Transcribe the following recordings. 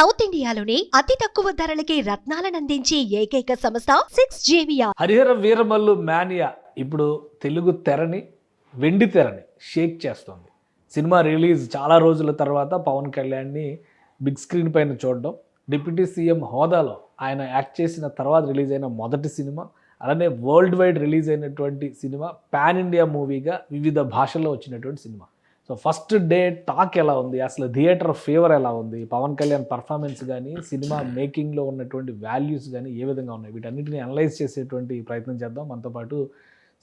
South ఇండియాలోని అతి తక్కువ ధరలకి రత్నాలనందించే ఏకైక సంస్థ 6JVR. హరిహర వీరమల్లు మానియా ఇప్పుడు తెలుగు తెరని వెండి తెరని షేక్ చేస్తుంది. సినిమా రిలీజ్ చాలా రోజుల తర్వాత పవన్ కళ్యాణ్ని బిగ్ స్క్రీన్ పైన చూడడం, డిప్యూటీ సీఎం హోదాలో ఆయన యాక్ట్ చేసిన తర్వాత రిలీజ్ అయిన మొదటి సినిమా, అలానే వరల్డ్ వైడ్ రిలీజ్ అయినటువంటి సినిమా, పాన్ ఇండియా మూవీగా వివిధ భాషల్లో వచ్చినటువంటి cinema. So first day talk ఎలా ఉంది, అసలు థియేటర్ ఫీవర్ ఎలా ఉంది, పవన్ కళ్యాణ్ పర్ఫార్మెన్స్ కానీ సినిమా మేకింగ్లో ఉన్నటువంటి వాల్యూస్ కానీ ఏ విధంగా ఉన్నాయి, వీటన్నిటిని అనలైజ్ చేసేటువంటి ప్రయత్నం చేద్దాం. మనతో పాటు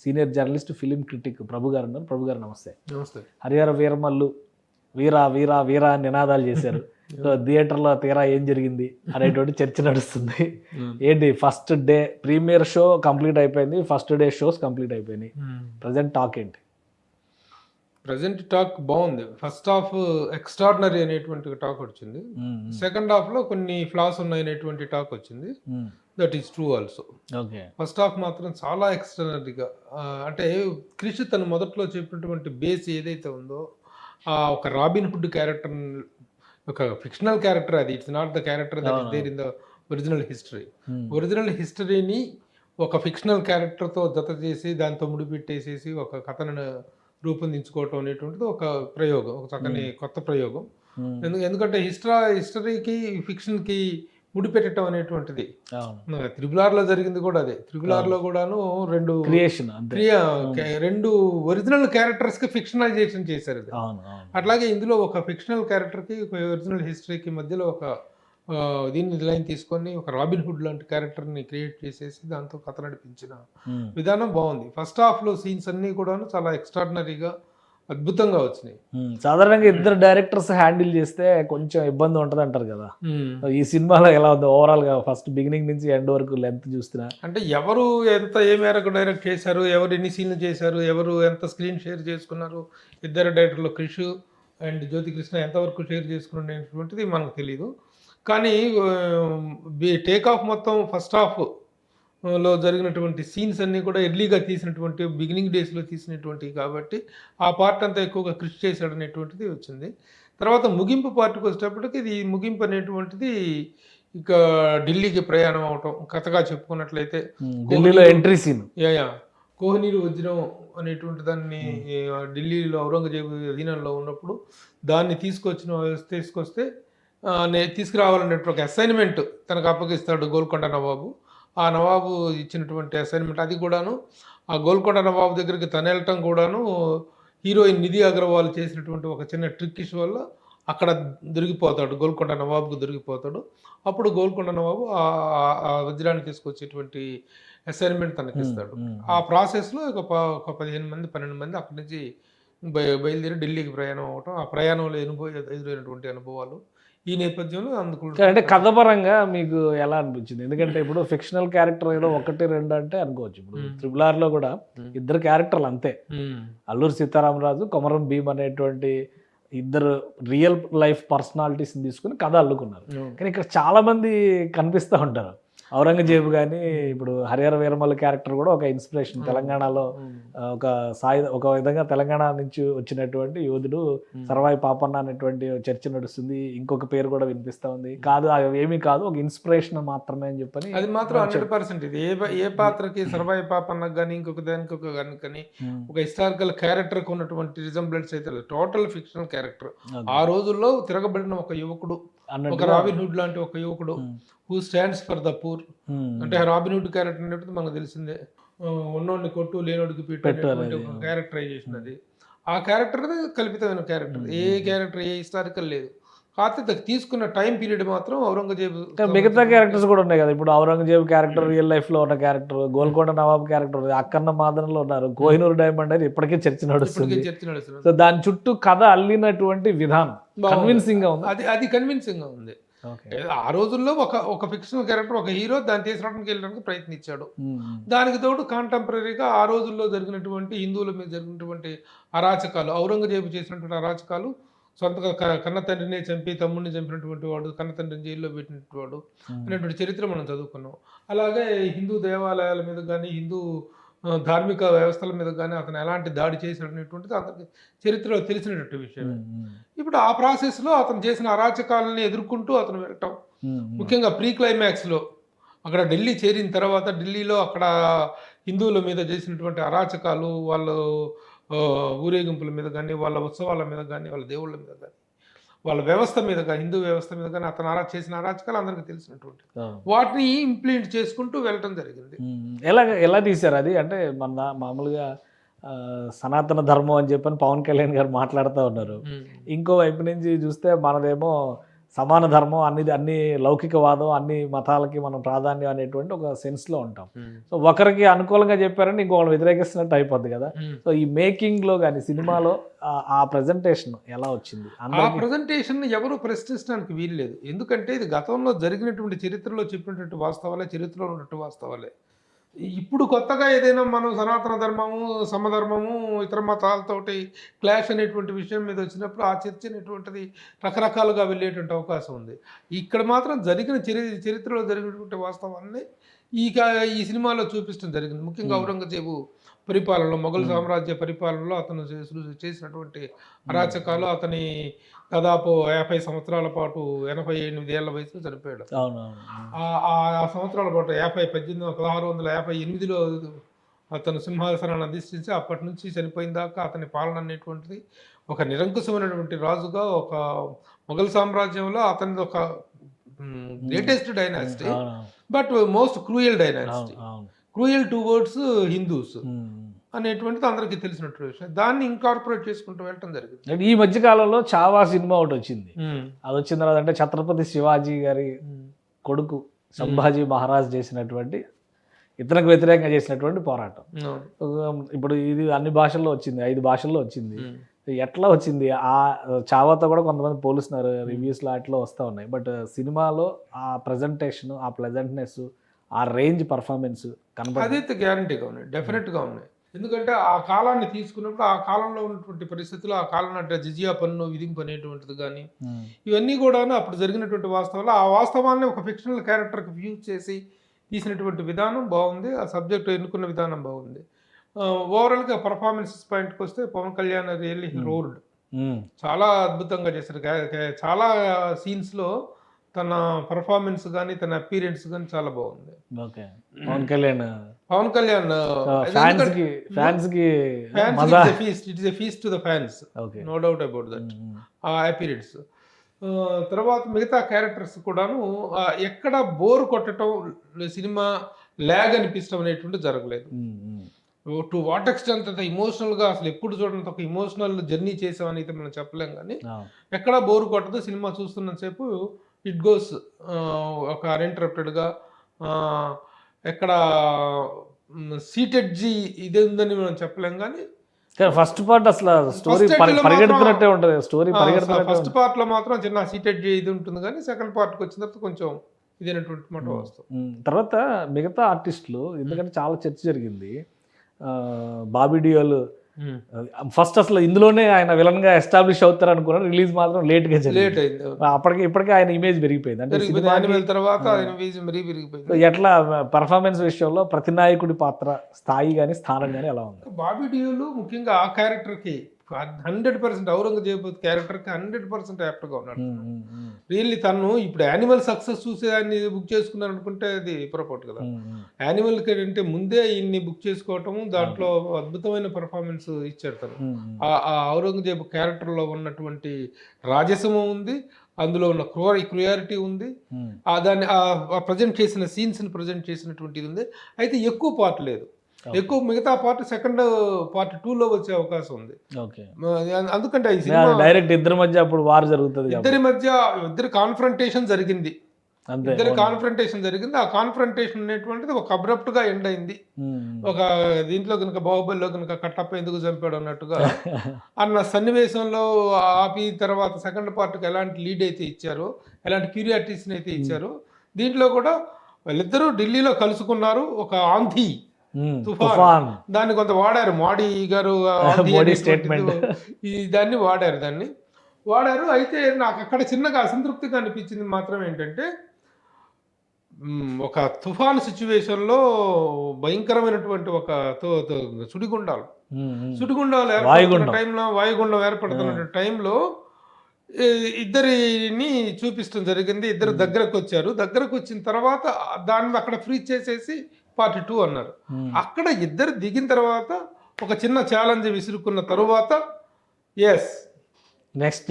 సీనియర్ జర్నలిస్ట్, ఫిలిం క్రిటిక్ ప్రభు గారు ఉన్నారు. ప్రభు గారు నమస్తే. నమస్తే. హరిహర వీరమల్లు వీరా వీరా వీరా అని నినాదాలు చేశారు. సో థియేటర్లో తీరా ఏం జరిగింది అనేటువంటి చర్చ నడుస్తుంది. ఏంటి first day premiere show complete అయిపోయింది, ఫస్ట్ డే షోస్ కంప్లీట్ అయిపోయినాయి, ప్రజెంట్ టాక్ ఏంటి? ప్రజెంట్ టాక్ బాగుంది. ఫస్ట్ హాఫ్ ఎక్స్ట్రాడినరీ అనేటువంటి టాక్ వచ్చింది. సెకండ్ హాఫ్ లో కొన్ని ఫ్లాస్ ఉన్నాయి అనేటువంటి టాక్ వచ్చింది. That is true also. First half మాత్రం చాలా ఎక్స్ట్రాడినరీగా, అంటే క్రిష్ తను మొదట్లో చెప్పినటువంటి బేస్ ఏదైతే ఉందో, ఒక రాబిన్ హుడ్ క్యారెక్టర్, ఒక ఫిక్షనల్ క్యారెక్టర్, అది it's not the character that is there in the original history. Original హిస్టరీని ఒక ఫిక్షనల్ క్యారెక్టర్తో జత చేసి దాంతో ముడిపెట్టేసేసి ఒక కథను రూపొందించుకోవటం అనేటువంటిది ఒక ప్రయోగం, ఒక చక్కని కొత్త ప్రయోగం. ఎందుకంటే హిస్టరీకి ఫిక్షన్కి ముడిపెట్టడం అనేటువంటిది త్రిబులార్లో జరిగింది కూడా అదే. త్రిబులార్లో కూడాను రెండు ఒరిజినల్ క్యారెక్టర్స్కి ఫిక్షనలైజేషన్ చేశారు. అట్లాగే ఇందులో ఒక ఫిక్షనల్ క్యారెక్టర్కి ఒక ఒరిజినల్ హిస్టరీకి మధ్యలో ఒక దీన్ని లైన్ తీసుకొని ఒక రాబిన్ హుడ్ లాంటి క్యారెక్టర్ని క్రియేట్ చేసేసి దాంతో కథ నడిపించిన విధానం బాగుంది. ఫస్ట్ హాఫ్లో సీన్స్ అన్నీ కూడా చాలా ఎక్స్ట్రాడినరీగా అద్భుతంగా వచ్చినాయి. సాధారణంగా ఇద్దరు డైరెక్టర్స్ హ్యాండిల్ చేస్తే కొంచెం ఇబ్బంది ఉంటుంది అంటారు కదా, ఈ సినిమాలో ఎలా ఉంది ఓవరాల్ గా? ఫస్ట్ బిగినింగ్ నుంచి ఎండ్ వరకు లెంత్ చూస్తున్నా అంటే ఎవరు ఎంత ఏ మేరకు డైరెక్ట్ చేశారు, ఎవరు ఎన్ని సీన్లు చేశారు, ఎవరు ఎంత స్క్రీన్ షేర్ చేసుకున్నారు, ఇద్దరు డైరెక్టర్లు క్రిష్ అండ్ జ్యోతి కృష్ణ ఎంతవరకు షేర్ చేసుకునేటువంటిది మనకు తెలియదు. కానీ టేక్ ఆఫ్ మొత్తం ఫస్ట్ హాఫ్ లో జరిగినటువంటి సీన్స్ అన్నీ కూడా ఎర్లీగా తీసినటువంటి, బిగినింగ్ డేస్లో తీసినటువంటివి కాబట్టి ఆ పార్ట్ అంతా ఎక్కువగా కృషి చేశాడు అనేటువంటిది వచ్చింది. తర్వాత ముగింపు పార్ట్కి వచ్చేటప్పటికి ఇది ముగింపు అనేటువంటిది ఇక ఢిల్లీకి ప్రయాణం అవటం, కథగా చెప్పుకున్నట్లయితే ఢిల్లీలో ఎంట్రీ సీన్, కోహినూరు వజ్రం అనేటువంటి దాన్ని ఢిల్లీలో ఔరంగజేబు అధీనంలో ఉన్నప్పుడు దాన్ని తీసుకొస్తే తీసుకురావాలనేటువంటి ఒక అసైన్మెంట్ తనకు అప్పగిస్తాడు గోల్కొండ నవాబు. ఆ నవాబు ఇచ్చినటువంటి అసైన్మెంట్ అది కూడాను, ఆ గోల్కొండ నవాబు దగ్గరికి తను వెళ్ళటం కూడాను హీరోయిన్ నిధి అగర్వాల్ చేసినటువంటి ఒక చిన్న ట్రిక్కిష్ వల్ల అక్కడ దొరికిపోతాడు, గోల్కొండ నవాబుకు దొరికిపోతాడు. అప్పుడు గోల్కొండ నవాబు ఆ వజ్రాన్ని తీసుకొచ్చేటువంటి అసైన్మెంట్ తనకి ఇస్తాడు. ఆ ప్రాసెస్లో ఒక 15 మంది 12 మంది అక్కడి నుంచి బయలుదేరి ఢిల్లీకి ప్రయాణం అవటం, ఆ ప్రయాణంలో ఎదురైనటువంటి అనుభవాలు ఈ నేపథ్యంలో అంటే కథపరంగా మీకు ఎలా అనిపించింది? ఎందుకంటే ఇప్పుడు ఫిక్షనల్ క్యారెక్టర్ ఏదో 1-2 అంటే అనుకోవచ్చు. ఇప్పుడు త్రిబులార్లో కూడా ఇద్దరు క్యారెక్టర్లు అంతే, అల్లూరి సీతారామరాజు, కొమరం భీమ్ అనేటువంటి ఇద్దరు రియల్ లైఫ్ పర్సనాలిటీస్ని తీసుకుని కథ అల్లుకున్నారు. కానీ ఇక్కడ చాలా మంది కనిపిస్తూ ఉంటారు. ఔరంగజేబు కానీ ఇప్పుడు హరిహర వీరమల్లు క్యారెక్టర్ కూడా ఒక ఇన్స్పిరేషన్. తెలంగాణలో ఒక విధంగా తెలంగాణ నుంచి వచ్చినటువంటి యోధుడు సర్వాయి పాపన్న అనేటువంటి చర్చ నడుస్తుంది. ఇంకొక పేరు కూడా వినిపిస్తా ఉంది. కాదు ఏమీ కాదు, ఒక ఇన్స్పిరేషన్ మాత్రమే అని చెప్పని. అది మాత్రం 100% ఇది ఏ పాత్రకి సర్వాయి పాపన్నకు కానీ ఇంకొక దానికి కానీ ఒక హిస్టారికల్ క్యారెక్టర్కి ఉన్నటువంటి రిజంబ్లెన్స్ అయితే లేదు. Total fictional character. ఆ రోజుల్లో తిరగబడిన ఒక యువకుడు, ఒక రాబిన్ హుడ్ లాంటి ఒక యువకుడు, who stands for the poor. అంటే రాబిన్ హుడ్ క్యారెక్టర్ అనేది మనకు తెలిసిందే, ఉన్నోడిని కొట్టు లేనోడికి పెట్టు క్యారెక్టరైజేషన్. అది ఆ క్యారెక్టర్ కల్పితమైన క్యారెక్టర్. ఏ క్యారెక్టర్ ఏ హిస్టారికల్ లేదు. కాకపోతే తీసుకున్న టైం పీరియడ్ మాత్రం ఔరంగజేబు. మిగతా క్యారెక్టర్స్ కూడా ఉన్నాయి కదా. ఇప్పుడు ఔరంగజేబు క్యారెక్టర్ రియల్ లైఫ్ లో ఉన్న క్యారెక్టర్, గోల్కొండ నవాబు క్యారెక్టర్ అక్కన్న మాదనలో ఉన్నారు, కోహినూర్ డైమండ్ అని ఇప్పటికే చర్చ నడుస్తుంది. సో దాని చుట్టూ కథ అల్లినటువంటి విధానం కన్విన్సింగ్ గా ఉంది. అది కన్విన్సింగ్ గా ఉంది. ఆ రోజుల్లో ఒక ఫిక్షనల్ క్యారెక్టర్, ఒక హీరో దాన్ని తీసుకురావడానికి వెళ్ళడానికి ప్రయత్నించాడు. దానికి తోడు కాంటెంపరీగా ఆ రోజుల్లో జరిగినటువంటి హిందువుల మీద జరిగినటువంటి అరాచకాలు, ఔరంగజేబు చేసినటువంటి అరాచకాలు, సొంతగా కన్న తండ్రిని చంపి తమ్ముడిని చంపినటువంటి వాడు, కన్న తండ్రిని జైల్లో పెట్టినటువంటి వాడు అనేటువంటి చరిత్ర మనం చదువుకున్నాం. అలాగే హిందూ దేవాలయాల మీద కానీ, హిందూ ధార్మిక వ్యవస్థల మీద కానీ అతను ఎలాంటి దాడి చేశాడు అనేటువంటిది అతనికి చరిత్రలో తెలిసినటువంటి విషయం. ఇప్పుడు ఆ ప్రాసెస్లో అతను చేసిన అరాచకాలని ఎదుర్కొంటూ అతను వెళ్ళటం, ముఖ్యంగా ప్రీ క్లైమాక్స్లో అక్కడ ఢిల్లీ చేరిన తర్వాత ఢిల్లీలో అక్కడ హిందువుల మీద చేసినటువంటి అరాచకాలు, వాళ్ళు ఊరేగింపుల మీద కానీ, వాళ్ళ ఉత్సవాల మీద కానీ, వాళ్ళ దేవుళ్ళ మీద కానీ, వాళ్ళ వ్యవస్థ మీద కానీ, హిందూ వ్యవస్థ మీద కానీ అతను చేసిన అరాచకాలు అందరికీ తెలిసినటువంటి వాటిని ఇంప్లిమెంట్ చేసుకుంటూ వెళ్ళటం జరిగింది. ఎలా తీశారు అది? అంటే మన మామూలుగా సనాతన ధర్మం అని చెప్పని పవన్ కళ్యాణ్ గారు మాట్లాడుతూ ఉన్నారు. ఇంకో వైపు నుంచి చూస్తే మనదేమో సమాన ధర్మం, అన్ని లౌకికవాదం, అన్ని మతాలకి మనం ప్రాధాన్యం అనేటువంటి ఒక సెన్స్లో ఉంటాం. సో ఒకరికి అనుకూలంగా చెప్పారని ఇంకొకరు వ్యతిరేకిస్తున్నట్టు అయిపోద్ది కదా. సో ఈ మేకింగ్లో కానీ సినిమాలో ఆ ప్రజెంటేషన్ ఎలా వచ్చింది? ఆ ప్రజెంటేషన్ ఎవరు ప్రశ్నించడానికి వీల్లేదు. ఎందుకంటే ఇది గతంలో జరిగినటువంటి చరిత్రలో చెప్పినటువంటి వాస్తవాలే, చరిత్రలో ఉన్నటువంటి వాస్తవాలే. ఇప్పుడు కొత్తగా ఏదైనా మనం సనాతన ధర్మము, సమధర్మము, ఇతర మతాలతోటి క్లాష్ అనేటువంటి విషయం మీద వచ్చినప్పుడు ఆ చర్చ అనేటువంటిది రకరకాలుగా వెళ్ళేటువంటి అవకాశం ఉంది. ఇక్కడ మాత్రం జరిగిన చరిత్రలో జరిగినటువంటి వాస్తవాన్ని ఈ సినిమాలో చూపించడం జరిగింది. ముఖ్యంగా ఔరంగజేబు పరిపాలనలో, మొఘల్ సామ్రాజ్య పరిపాలనలో అతను చేసినటువంటి అరాచకాలు, అతని దాదాపు 50 సంవత్సరాల పాటు 88 ఏళ్ల వయసులో చనిపోయాడు. ఆ సంవత్సరాల పాటు 1658లో అతను సింహాసనాన్ని అధిష్ఠించి అప్పటి నుంచి చనిపోయిన దాకా అతని పాలన అనేటువంటిది ఒక నిరంకుశమైనటువంటి రాజుగా, ఒక మొఘల్ సామ్రాజ్యంలో అతనిది ఒక greatest dynasty, but most cruel dynasty, cruel towards Hindus అనేటువంటిది అందరికీ తెలిసినట్టు విషయం. దాన్ని ఇంకార్పొరేట్ చేసుకుంటూ వెళ్ళటం జరిగింది. ఈ మధ్య కాలంలో చావా సినిమా ఒకటి వచ్చింది. అది వచ్చిన తర్వాత అంటే ఛత్రపతి శివాజీ గారి కొడుకు సంభాజీ మహారాజ్ చేసినటువంటి, ఇతనికి వ్యతిరేకంగా చేసినటువంటి పోరాటం. ఇప్పుడు ఇది అన్ని భాషల్లో వచ్చింది, 5 భాషల్లో వచ్చింది. ఎట్లా వచ్చింది? ఆ చావాతో కూడా కొంతమంది పోలుస్తున్నారు, రివ్యూస్లో అట్లా వస్తూ ఉన్నాయి. బట్ సినిమాలో ఆ ప్రజెంటేషన్, ఆ ప్లెజెంట్నెస్, ఆ రేంజ్ పర్ఫార్మెన్స్ కనబడి అదైతే గ్యారంటీగా ఉన్నాయి, డెఫినెట్గా ఉన్నాయి. ఎందుకంటే ఆ కాలాన్ని తీసుకున్నప్పుడు ఆ కాలంలో ఉన్నటువంటి పరిస్థితులు, ఆ కాలంలో అంటే జిజియా పన్ను విధింపు అనేటువంటిది కానీ, ఇవన్నీ కూడా అప్పుడు జరిగినటువంటి వాస్తవాలు, ఆ వాస్తవాన్ని ఒక ఫిక్షనల్ క్యారెక్టర్కి ఫ్యూజ్ చేసి తీసినటువంటి విధానం బాగుంది. ఆ సబ్జెక్ట్ ఎన్నుకున్న విధానం బాగుంది. ఓవరాల్గా పర్ఫార్మెన్సెస్ పాయింట్కి వస్తే పవన్ కళ్యాణ్ రియల్లీ రోల్డ్ చాలా అద్భుతంగా చేశారు. చాలా సీన్స్లో తన పర్ఫార్మెన్స్ కానీ, తన అపీరెన్స్ కానీ చాలా బాగుంది. Pawan Kalyan feast to the fans, no doubt about that. ఆ అపీరెన్స్ తర్వాత మిగతా క్యారెక్టర్స్ కూడాను ఎక్కడ బోర్ కొట్టడం, సినిమా ల్యాగ్ అనిపించడం అనేటువంటి జరగలేదు. టు వాట్ ఎక్స్టెంట్ అంత ఇమోషనల్గా అసలు ఎప్పుడు చూడండి ఒక ఇమోషనల్ జర్నీ చేసామని అయితే మనం చెప్పలేం, కానీ ఎక్కడ బోర్ కొట్టదు. సినిమా చూస్తున్నంతసేపు ఇట్ గోస్ ఒక అన్ఇంటరప్టెడ్గా, ఎక్కడ సీటెడ్ జీ ఇదే ఉందని మనం చెప్పలేం. కానీ ఫస్ట్ పార్ట్ అసలు స్టోరీ పరిగెడుతున్నట్టే ఉంటుంది. స్టోరీ ఫస్ట్ పార్ట్ లో మాత్రం చిన్న సీటెడ్ జీ ఇది ఉంటుంది, కానీ సెకండ్ పార్ట్కి వచ్చిన తర్వాత కొంచెం ఇదేనటువంటి మాట వస్తుంది. తర్వాత మిగతా ఆర్టిస్టులు, ఎందుకంటే చాలా చర్చ జరిగింది. బాబీ డియోల్ ఫస్ట్ అసలు ఇందులోనే ఆయన విలన్ గా ఎస్టాబ్లిష్ అవుతారు అనుకున్నారు. రిలీజ్ మాత్రం లేట్ అయింది. ఇప్పటికే ఆయన ఇమేజ్ పెరిగిపోయింది. అంటే తర్వాత ఎట్లా పర్ఫార్మెన్స్ విషయంలో ప్రతి నాయకుడి పాత్ర స్థాయి కానీ స్థానం కానీ ఎలా ఉంది? బాబీ డియోల్ ముఖ్యంగా ఆ క్యారెక్టర్కి 100% ఔరంగజేబు క్యారెక్టర్కి 100% యాప్ట్గా ఉన్నాడు. రియల్లీ తను ఇప్పుడు యానిమల్ సక్సెస్ చూసి దాన్ని బుక్ చేసుకున్నారు అనుకుంటే అది పొరపాటు కదా. యానిమల్ అంటే ముందే ఈయన్ని బుక్ చేసుకోవటము, దాంట్లో అద్భుతమైన పర్ఫార్మెన్స్ ఇచ్చాడు తను. ఆ ఔరంగజేబు క్యారెక్టర్లో ఉన్నటువంటి రాజసము ఉంది, అందులో ఉన్న క్రూయారిటీ ఉంది, దాన్ని ప్రజెంట్ చేసిన సీన్స్ని ప్రజెంట్ చేసినటువంటిది ఉంది. అయితే ఎక్కువ పార్ట్ లేదు, ఎక్కువ మిగతా పార్ట్ సెకండ్ పార్ట్ 2లో వచ్చే అవకాశం ఉంది. అందుకంటే ఈ సినిమా డైరెక్ట్ ఇద్దరి మధ్య అప్పుడు వార్ జరుగుతుంది, ఇద్దరి కాన్ఫ్రంటేషన్ జరిగింది. ఆ కాన్ఫ్రంటేషన్ అనేటువంటిది ఒక అబ్రప్ట్ గా ఎండ్ అయింది. ఒక దీంట్లో కనుక బాహుబలిలో కనుక కట్టప్ప ఎందుకు చంపాడు అన్నట్టుగా అన్న సన్నివేశంలో ఆపి తర్వాత సెకండ్ పార్ట్కి ఎలాంటి లీడ్ అయితే ఇచ్చారో, ఎలాంటి క్యూరియాసిటీస్ని అయితే ఇచ్చారో, దీంట్లో కూడా వాళ్ళిద్దరూ ఢిల్లీలో కలుసుకున్నారు. ఒక ఆంధీ తుఫాన్ దాన్ని కొంత వాడారు, మోడీ గారు స్టేట్మెంట్ దాన్ని వాడారు. అయితే నాకు అక్కడ చిన్నగా అసంతృప్తిగా అనిపించింది మాత్రం ఏంటంటే, ఒక తుఫాను సిచ్యువేషన్లో భయంకరమైనటువంటి ఒక సుడిగుండాలు సుడిగుండాలు ఏర్పడుతున్న టైంలో, వాయుగుండం ఏర్పడుతున్న టైంలో ఇద్దరిని చూపించడం జరిగింది. ఇద్దరు దగ్గరకు వచ్చారు. దగ్గరకు వచ్చిన తర్వాత దాన్ని అక్కడ ఫ్రీజ్ చేసేసి పార్ట్ 2 అన్నారు. అక్కడ ఇద్దరు దిగిన తర్వాత ఒక చిన్న ఛాలెంజ్ విసురుకున్న తరువాత ఎస్ నెక్స్ట్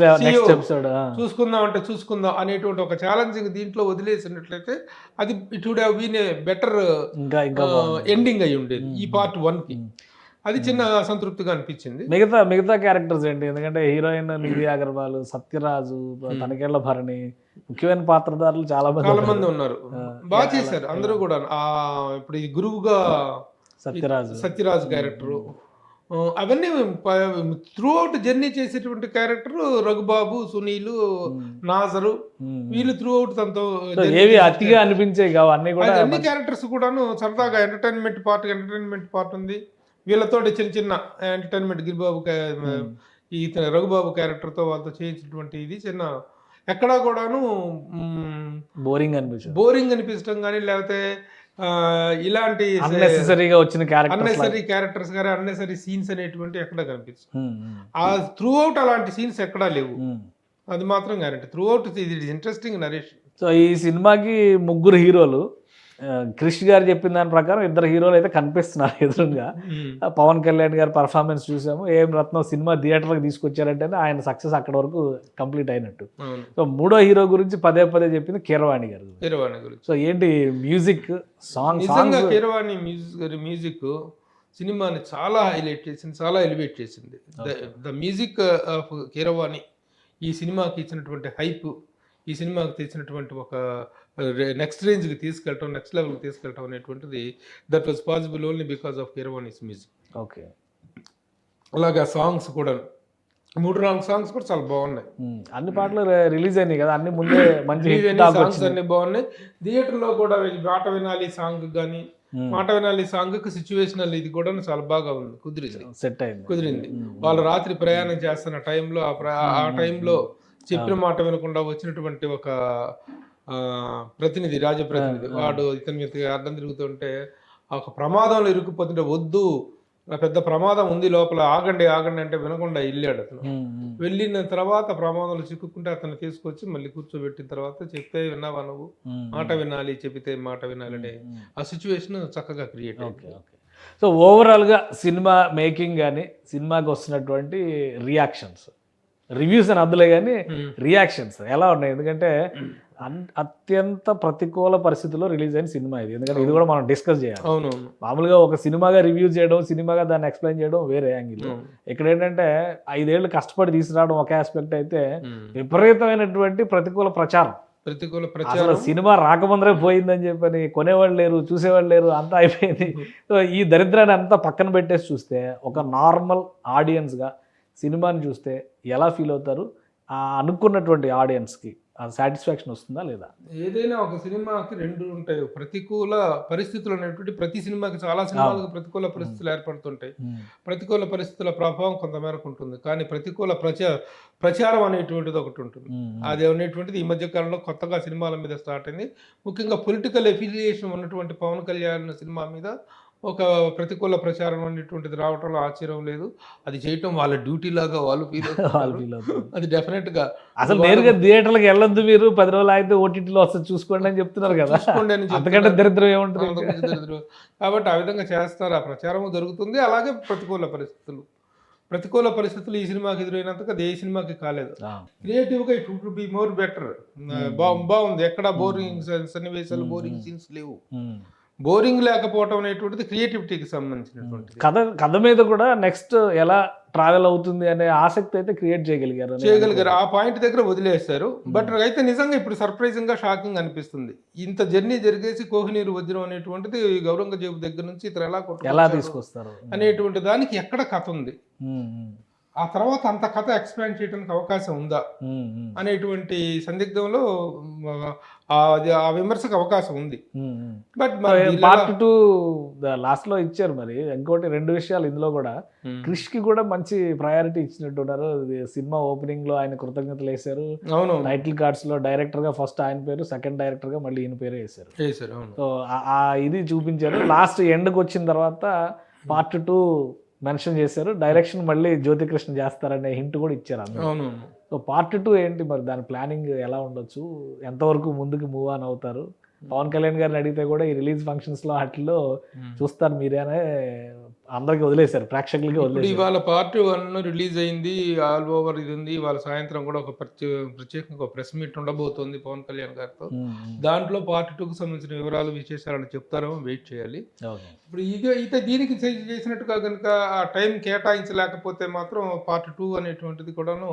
ఎపిసోడ్ చూసుకుందాం అంటే చూసుకుందాం అనేటువంటి ఒక ఛాలెంజింగ్ దీంట్లో వదిలేసినట్లయితే అది it would have been a better ending అయి ఉండేది ఈ పార్ట్ 1కి. అది చిన్న సంతృప్తిగా అనిపించింది. మిగతా క్యారెక్టర్స్ ఏంటి? ఎందుకంటే హీరోయిన్ నిధి అగర్వాల్, సత్యరాజు, తనకేళ్ల భరణి, ముఖ్యమైన పాత్రధారులు చాలా మంది ఉన్నారు. బాగా చేశారు అందరూ కూడా. ఇప్పుడు ఈ గురువుగా సత్యరాజు క్యారెక్టరు, అవన్నీ త్రూ అవుట్ జర్నీ చేసేటువంటి క్యారెక్టర్ రఘుబాబు, సునీల్, నాజరు, వీళ్ళు త్రూ అవుట్ తనతో అతిగా అనిపించేవి కావు అన్ని క్యారెక్టర్స్ కూడాను సరదాగా ఎంటర్టైన్మెంట్ పార్ట్ ఉంది. వీళ్ళతో చిన్న చిన్న ఎంటర్టైన్మెంట్ గిరిబాబు ఈ రఘుబాబు క్యారెక్టర్తో వాళ్ళతో చేయించినటువంటి ఇది చిన్న ఎక్కడా కూడాను బోరింగ్ అనిపించడం కానీ లేకపోతే ఇలాంటి అన్నెసెసరీగా వచ్చిన అన్నెసరీ క్యారెక్టర్స్ కానీ అన్నెసరీ సీన్స్ అనేటువంటి ఎక్కడ కనిపిస్తుంది. ఆ త్రూ అవుట్ అలాంటి సీన్స్ ఎక్కడా లేవు, అది మాత్రం గ్యారెంటీ. త్రూ అవుట్ ఇది ఇంట్రెస్టింగ్ నరేషన్. సో ఈ సినిమాకి 3 హీరోలు. క్రిష్ గారు చెప్పిన దాని ప్రకారం 2 హీరోలు అయితే కనిపిస్తున్నారు ఎదురుగా. పవన్ కళ్యాణ్ గారి పర్ఫార్మెన్స్ చూసాము. ఏం రత్నం సినిమా థియేటర్కి తీసుకొచ్చారంటే ఆయన సక్సెస్ అక్కడ వరకు కంప్లీట్ అయినట్టు. సో 3వ హీరో గురించి పదే చెప్పింది కీరవాణి గారు. సో ఏంటి మ్యూజిక్ సాంగ్? కీరవాణి మ్యూజిక్ సినిమాని చాలా హైలైట్ చేసింది, చాలా ఎలివేట్ చేసింది. ద మ్యూజిక్ ఆఫ్ కీరవాణి ఈ సినిమాకి ఇచ్చినటువంటి హైప్, ఈ సినిమాకి తెచ్చినటువంటి ఒక నెక్స్ట్ రేంజ్కి తీసుకెళ్ళటం, నెక్స్ట్ లెవెల్కి తీసుకెళ్ళటం అనేటువంటిది that was possible only because of Keeravani's music. Okay. అలాగే సాంగ్స్ కూడా 3-4 సాంగ్స్ కూడా చాలా బాగున్నాయి. అన్ని పాటలు రిలీజ్ అయినాయి కదా, అన్ని ముందే మంచి సాంగ్స్ అన్ని బాగున్నాయి. థియేటర్లో కూడా మాట వినాలి సాంగ్ కానీ, మాట వినాలి సాంగ్కి సిచ్యువేషనల్ ఇది కూడా చాలా బాగా ఉంది, కుదిరింది. వాళ్ళు రాత్రి ప్రయాణం చేస్తున్న టైంలో ఆ టైంలో చెప్పిన మాట వినకుండా వచ్చినటువంటి ఒక ప్రతినిధి, రాజప్రతినిధి, వాడు ఇతని మీద అడ్డం తిరుగుతుంటే ఒక ప్రమాదంలో ఇరుక్కుపోతుంటే వద్దు పెద్ద ప్రమాదం ఉంది లోపల, ఆగండి అంటే వినకుండా వెళ్ళాడు అతను. వెళ్ళిన తర్వాత ప్రమాదంలో చిక్కుకుంటే అతను తీసుకొచ్చి మళ్ళీ కూర్చోబెట్టిన తర్వాత చెప్తే విన్నావా నువ్వు, మాట వినాలి, చెబితే మాట వినాలని ఆ సిచ్యువేషన్ చక్కగా క్రియేట్ అయింది. సో ఓవరాల్గా సినిమా మేకింగ్ కానీ, సినిమాకి వస్తున్నటువంటి రివ్యూస్ అని అద్దులే కానీ రియాక్షన్స్ ఎలా ఉన్నాయి? ఎందుకంటే అత్యంత ప్రతికూల పరిస్థితుల్లో రిలీజ్ అయిన సినిమా ఇది. ఎందుకంటే ఇది కూడా మనం డిస్కస్ చేయాలి. మామూలుగా ఒక సినిమాగా రివ్యూ చేయడం, సినిమాగా దాన్ని ఎక్స్ప్లెయిన్ చేయడం వేరే యాంగిల్. ఇక్కడ ఏంటంటే 5 ఏళ్ళు కష్టపడి తీసుకురావడం ఒక ఆస్పెక్ట్ అయితే, విపరీతమైనటువంటి ప్రతికూల ప్రచారం. అసలు సినిమా రాకముందరే పోయిందని చెప్పని కొనేవాళ్ళు లేరు, చూసేవాళ్ళు లేరు, అంతా అయిపోయింది. సో ఈ దరిద్రాన్ని అంతా పక్కన పెట్టేసి చూస్తే ఒక నార్మల్ ఆడియన్స్గా సినిమాని చూస్తే ఎలా ఫీల్ అవుతారు? అనుకున్నటువంటి ఆడియన్స్కి సాటిస్ఫాక్షన్ వస్తుందా లేదా? ఏదైనా ఒక సినిమాకి 2 ఉంటాయి. ప్రతికూల పరిస్థితులు అనేటువంటి ప్రతి సినిమాకి, చాలా సినిమాలకు ప్రతికూల పరిస్థితులు ఏర్పడుతుంటాయి. ప్రతికూల పరిస్థితుల ప్రభావం కొంతమేరకు ఉంటుంది. కానీ ప్రతికూల ప్రచారం అనేటువంటిది ఒకటి ఉంటుంది. అది అనేటువంటిది ఈ మధ్య కాలంలో కొత్తగా సినిమాల మీద స్టార్ట్ అయింది. ముఖ్యంగా పొలిటికల్ ఎఫిలియేషన్ ఉన్నటువంటి పవన్ కళ్యాణ్ సినిమా మీద ఒక ప్రతికూల ప్రచారం అనేటువంటిది రావటంలో ఆశ్చర్యం లేదు. అది చేయటం వాళ్ళ డ్యూటీ లాగా వాళ్ళు ఫీల్ అవుతారు. అది డెఫినెట్ గా అసలు నేరుగా థియేటర్లకు వెళ్ళొద్దు, మీరు 10 రోజులు అయితే ఓటీటీలో వస్తుంది చూసుకోండి అని చెప్తున్నారు కదా. అంతకంటే దరిద్రం ఏముంటుంది? దరిద్రం. కాబట్టి ఆ విధంగా చేస్తారు, ఆ ప్రచారం జరుగుతుంది. అలాగే ప్రతికూల పరిస్థితులు ఈ సినిమాకి ఎదురైనంతగా అది ఏ సినిమాకి కాలేదు. క్రియేటివ్గా it would be more better. బాగుంది, ఎక్కడ బోరింగ్ సన్నివేశాలు, బోరింగ్ సీన్స్ లేవు. బోరింగ్ లేకపోవటం అనేటువంటిది క్రియేటివిటీకి సంబంధించినటువంటి కథ మీద కూడా నెక్స్ట్ ఎలా ట్రావెల్ అవుతుంది అనే ఆసక్తి అయితే క్రియేట్ చేయగలిగారు. ఆ పాయింట్ దగ్గర వదిలేస్తారు. బట్ అయితే నిజంగా ఇప్పుడు సర్ప్రైజింగ్ గా షాకింగ్ అనిపిస్తుంది. ఇంత జర్నీ జరిగేసి కోహినూరు వజ్రం అనేటువంటిది ఔరంగజేబు దగ్గర నుంచి ఇతను ఎలా తీసుకొస్తారు అనేటువంటి దానికి ఎక్కడ కథ ఉంది. ఆ తర్వాత అంత కథ ఎక్స్పాండ్ చేయడానికి అవకాశం ఉందా అనేటువంటి సందిగ్ధంలో ఆ విమర్శకు అవకాశం ఉంది. బట్ పార్ట్ 2 లాస్ట్ లో ఇచ్చారు. మరి ఇంకోటి 2 విషయాలు ఇందులో కూడా, క్రిష్ కి కూడా మంచి ప్రయారిటీ ఇచ్చినట్టున్నారు. సినిమా ఓపెనింగ్ లో ఆయన కృతజ్ఞతలు వేశారు. అవును, టైటిల్ కార్డ్స్ లో డైరెక్టర్ గా ఫస్ట్ ఆయన పేరు, సెకండ్ డైరెక్టర్ గా మళ్ళీ ఈయన పేరు వేశారు. సో ఆ ఇది చూపించారు. లాస్ట్ ఎండ్కి వచ్చిన తర్వాత పార్ట్ 2 మెన్షన్ చేశారు. డైరెక్షన్ మళ్ళీ జ్యోతికృష్ణ చేస్తారనే హింట్ కూడా ఇచ్చారు అందరూ. అవునవును. సో పార్ట్ 2 ఏంటి మరి, దాని ప్లానింగ్ ఎలా ఉండొచ్చు, ఎంతవరకు ముందుకు మూవ్ ఆన్ అవుతారు? పవన్ కళ్యాణ్ గారిని అడిగితే కూడా ఈ రిలీజ్ ఫంక్షన్స్ లో వాటిల్లో చూస్తారు మీరేనే అందరికి వదిలేశారు, ప్రేక్షకులకి వదిలేశారు. ఇవాళ పార్ట్ 1 రిలీజ్ అయింది, ఆల్ ఓవర్ ఇది ఉంది. ఇవాళ సాయంత్రం కూడా ఒక ప్రత్యేకంగా ఒక ప్రెస్ మీట్ ఉండబోతోంది పవన్ కళ్యాణ్ గారితో. దాంట్లో పార్ట్ 2కు సంబంధించిన వివరాలు విశేషాలను చెప్తారేమో, వెయిట్ చేయాలి. ఇప్పుడు ఇదే దీనికి చేసినట్టుగా కనుక ఆ టైం కేటాయించలేకపోతే మాత్రం పార్ట్ 2 అనేటువంటిది కూడాను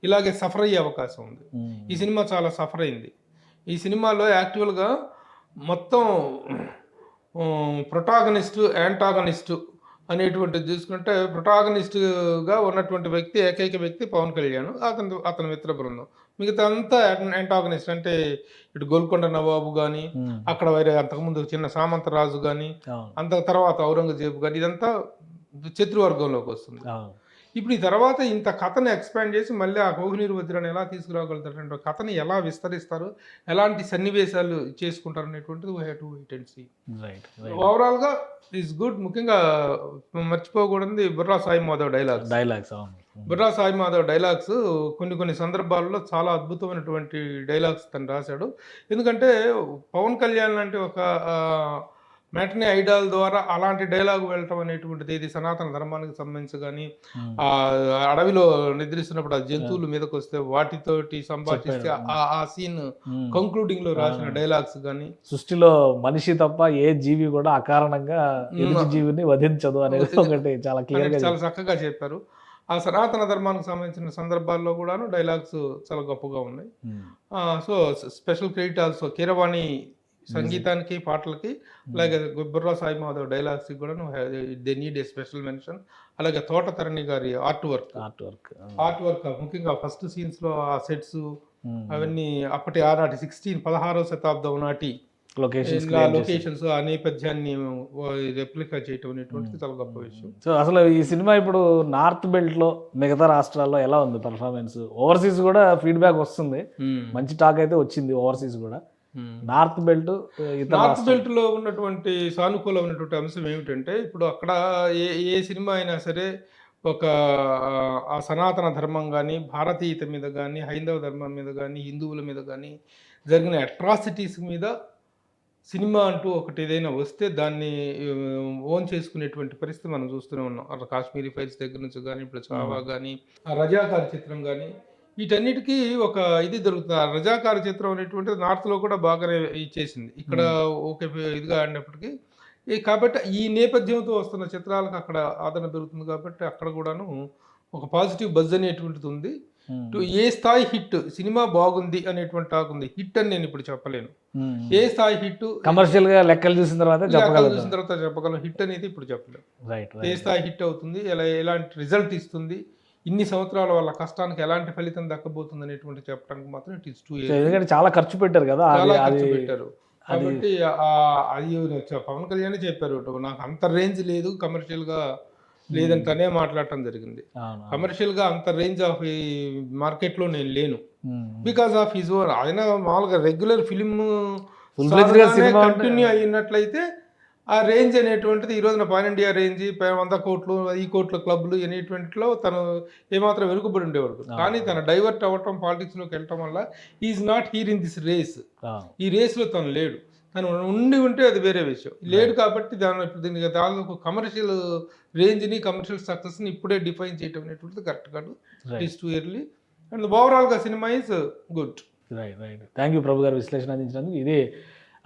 ఇలాగే సఫర్ అయ్యే అవకాశం ఉంది. ఈ సినిమా చాలా సఫర్ అయింది. ఈ సినిమాలో యాక్చువల్గా మొత్తం ప్రొటాగనిస్టు, యాంటాగనిస్టు అనేటువంటిది చూసుకుంటే, ప్రొటాగనిస్ట్గా ఉన్నటువంటి వ్యక్తి, ఏకైక వ్యక్తి పవన్ కళ్యాణ్, అతని మిత్ర బృందం. మిగతా అంతా యాంటాగనిస్ట్. అంటే ఇటు గోల్కొండ నవాబు కానీ, అక్కడ వేరే అంతకుముందు చిన్న సామంతరాజు కానీ, అంత తర్వాత ఔరంగజేబు కానీ, ఇదంతా శత్రువర్గంలోకి వస్తుంది. ఇప్పుడు ఈ తర్వాత ఇంత కథను ఎక్స్పాండ్ చేసి మళ్ళీ ఆ కోహినూరు వజ్రాన్ని ఎలా తీసుకురాగలుగుతారంటే, కథని ఎలా విస్తరిస్తారు, ఎలాంటి సన్నివేశాలు చేసుకుంటారు అనేటువంటిది we have to wait and see. ఓవరాల్గా ఈజ్ గుడ్. ముఖ్యంగా మర్చిపోకూడదు బుర్రా సాయి మాధవ్ డైలాగ్స్. బుర్రా సాయి మాధవ్ డైలాగ్స్ కొన్ని సందర్భాల్లో చాలా అద్భుతమైనటువంటి డైలాగ్స్ తను రాశాడు. ఎందుకంటే పవన్ కళ్యాణ్ అంటే ఒక మ్యాట్నీ ఐడాల్ ద్వారా అలాంటి డైలాగ్ వెళ్ళటం అనేటువంటిది, ఇది సనాతన ధర్మానికి సంబంధించి కానీ, ఆ అడవిలో నిద్రిస్తున్నప్పుడు ఆ జంతువుల మీదకి వస్తే వాటితోటి సంభాషిస్తే ఆ సీన్ కంక్లూడింగ్ లో రాసిన డైలాగ్స్ కానీ, సృష్టిలో మనిషి తప్ప ఏ జీవి కూడా అకారణంగా ఎదుటి జీవిని వధించదు అనేది ఒకటి చాలా క్లియర్ గా, చాలా చక్కగా చెప్పారు. ఆ సనాతన ధర్మానికి సంబంధించిన సందర్భాల్లో కూడాను డైలాగ్స్ చాలా గొప్పగా ఉన్నాయి. So special credit also Keeravani సంగీతానికి, పాటలకి, అలాగే బుర్రా సాయి మాధవ్ డైలాగ్స్కి కూడా they need a special mention. అలాగే తోటతరణి గారి ఆర్ట్ వర్క్ ముఖ్యంగా ఫస్ట్ సీన్స్లో ఆ సెట్స్ అవన్నీ అప్పటి ఆనాటి 16వ శతాబ్దం నాటి లొకేషన్స్, ఆ నేపథ్యాన్ని రెప్లికా చేయటం అనేటువంటిది చాలా గొప్ప విషయం. సో అసలు ఈ సినిమా ఇప్పుడు నార్త్ బెల్ట్ లో మిగతా రాష్ట్రాల్లో ఎలా ఉంది పర్ఫార్మెన్స్? ఓవర్సీస్ కూడా ఫీడ్బ్యాక్ వస్తుంది, మంచి టాక్ అయితే వచ్చింది ఓవర్సీస్ కూడా. నార్త్ బెల్ట్ లో ఉన్నటువంటి సానుకూలమైనటువంటి అంశం ఏమిటంటే, ఇప్పుడు అక్కడ ఏ సినిమా అయినా సరే ఒక ఆ సనాతన ధర్మం కానీ, భారతీయత మీద కానీ, హైందవ ధర్మం మీద కానీ, హిందువుల మీద కానీ జరిగిన అట్రాసిటీస్ మీద సినిమా అంటూ ఒకటి ఏదైనా వస్తే దాన్ని ఓన్ చేసుకునేటువంటి పరిస్థితి మనం చూస్తూనే ఉన్నాం. అక్కడ కాశ్మీరీ ఫైల్స్ దగ్గర నుంచి కానీ, ఇప్పుడు చావా కానీ, ఆ రజాకార్ చిత్రం కానీ, వీటన్నిటికీ ఒక ఇది దొరుకుతుంది. ఆ రజాకార చిత్రం అనేటువంటిది నార్త్లో కూడా బాగానే ఇచ్చేసింది, ఇక్కడ ఓకే ఇదిగా ఆడినప్పటికీ. కాబట్టి ఈ నేపథ్యంతో వస్తున్న చిత్రాలకు అక్కడ ఆదరణ పెరుగుతుంది. కాబట్టి అక్కడ కూడాను ఒక పాజిటివ్ బజ్ అనేటువంటిది ఉంది. ఏ స్థాయి హిట్ సినిమా బాగుంది అనేటువంటి టాక్ ఉంది. హిట్ అని నేను ఇప్పుడు చెప్పలేను. ఏ స్థాయి హిట్ కమర్షియల్ గా లెక్కలు చూసిన తర్వాత చెప్పగలను. హిట్ అనేది ఇప్పుడు చెప్పలేము. ఏ స్థాయి హిట్ అవుతుంది, ఎలాంటి రిజల్ట్ ఇస్తుంది, ఇన్ని సంవత్సరాల వాళ్ళ కష్టానికి ఎలాంటి ఫలితం దక్కబోతుంది అనేటువంటి చెప్పడానికి మాత్రం ఇట్ ఈస్ టూ. ఎందుకంటే చాలా ఖర్చు పెట్టారు కదా, చాలా ఖర్చు పెట్టారు. కాబట్టి అది పవన్ కళ్యాణ్ చెప్పారు, నాకు అంత రేంజ్ లేదు కమర్షియల్ గా లేదని తనే మాట్లాడటం జరిగింది. కమర్షియల్ గా అంత రేంజ్ ఆఫ్ ఈ మార్కెట్ లో నేను లేను, బికాస్ ఆఫ్ హిజ్ ఓన్. ఆయన మామూలుగా రెగ్యులర్ ఫిలిం కంటిన్యూ అయినట్లయితే ఆ రేంజ్ అనేటువంటిది ఈ రోజున పాన్ ఇండియా రేంజ్ 100 కోట్లు, 1000 కోట్ల క్లబ్లు అనేటువంటిలో తను ఏమాత్రం వెనుకబడి ఉండేవాడు. కానీ తన డైవర్ట్ అవ్వటం, పాలిటిక్స్లోకి వెళ్ళటం వల్ల is not here in this race. ఈ రేస్లో తను లేడు. తను ఉంటే అది వేరే విషయం. లేడు కాబట్టి దీనికి దాదాపు కమర్షియల్ రేంజ్ని, కమర్షియల్ సక్సెస్ని ఇప్పుడే డిఫైన్ చేయటం అనేటువంటిది కరెక్ట్ కాదు. It is too early. And ఓవరాల్గా cinema is good. Right. Thank you Prabhu garu విశ్లేషణ అందించినందుకు. ఇది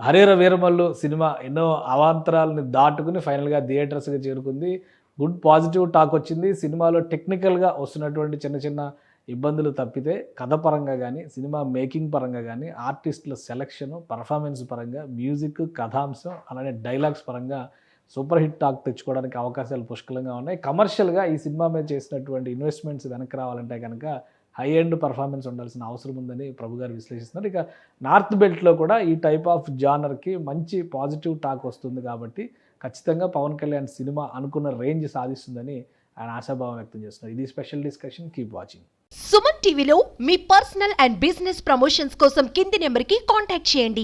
హరిహర వీరమల్లు సినిమా ఎన్నో అవాంతరాలని దాటుకుని ఫైనల్గా థియేటర్స్గా చేరుకుంది. గుడ్ పాజిటివ్ టాక్ వచ్చింది. సినిమాలో టెక్నికల్గా వస్తున్నటువంటి చిన్న చిన్న ఇబ్బందులు తప్పితే కథ పరంగా కానీ, సినిమా మేకింగ్ పరంగా కానీ, ఆర్టిస్టుల సెలక్షను, పర్ఫార్మెన్స్ పరంగా, మ్యూజిక్, కథాంశం, అలానే డైలాగ్స్ పరంగా సూపర్ హిట్ టాక్ తెచ్చుకోవడానికి అవకాశాలు పుష్కలంగా ఉన్నాయి. కమర్షియల్గా ఈ సినిమా మీద చేసినటువంటి ఇన్వెస్ట్మెంట్స్ వెనక్కి రావాలంటే కనుక హై ఎండ్ పర్ఫార్మెన్స్ ఉండాల్సిన అవసరం ఉందని ప్రభు గారు విశ్లేషిస్తున్నారు. ఇక నార్త్ బెల్ట్లో కూడా ఈ టైప్ ఆఫ్ జానర్కి మంచి పాజిటివ్ టాక్ వస్తుంది కాబట్టి ఖచ్చితంగా పవన్ కళ్యాణ్ సినిమా అనుకున్న రేంజ్ సాధిస్తుందని ఆయన ఆశాభావం వ్యక్తం చేస్తున్నారు. ఇది special discussion. Keep watching. Suman టీవీలో మీ పర్సనల్ అండ్ బిజినెస్ ప్రమోషన్స్ కోసం కింది నెంబర్కి కాంటాక్ట్ చేయండి.